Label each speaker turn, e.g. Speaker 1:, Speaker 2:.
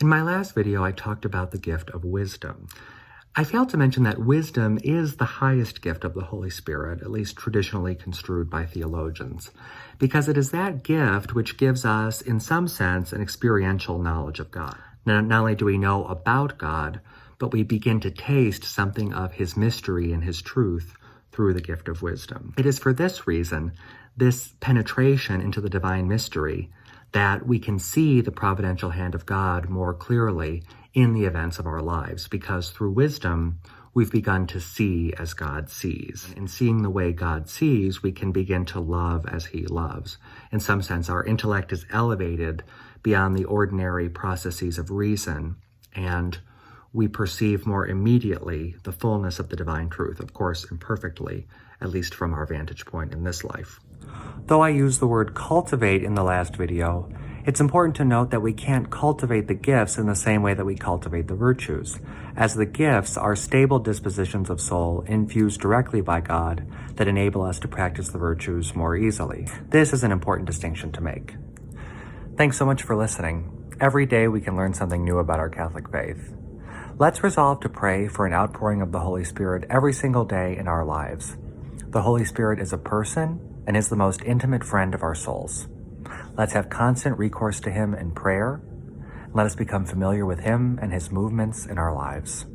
Speaker 1: In my last video, I talked about the gift of wisdom. I failed to mention that wisdom is the highest gift of the Holy Spirit, at least traditionally construed by theologians, because it is that gift which gives us, in some sense, an experiential knowledge of God. Not only do we know about God, but we begin to taste something of His mystery and His truth through the gift of wisdom. It is for this reason, this penetration into the divine mystery, that we can see the providential hand of God more clearly in the events of our lives, because through wisdom, we've begun to see as God sees. In seeing the way God sees, we can begin to love as He loves. In some sense, our intellect is elevated beyond the ordinary processes of reason, and we perceive more immediately the fullness of the divine truth, of course, imperfectly, at least from our vantage point in this life. Though I used the word cultivate in the last video, it's important to note that we can't cultivate the gifts in the same way that we cultivate the virtues, as the gifts are stable dispositions of soul infused directly by God that enable us to practice the virtues more easily. This is an important distinction to make. Thanks so much for listening. Every day we can learn something new about our Catholic faith. Let's resolve to pray for an outpouring of the Holy Spirit every single day in our lives. The Holy Spirit is a person and is the most intimate friend of our souls. Let's have constant recourse to Him in prayer. Let us become familiar with Him and His movements in our lives.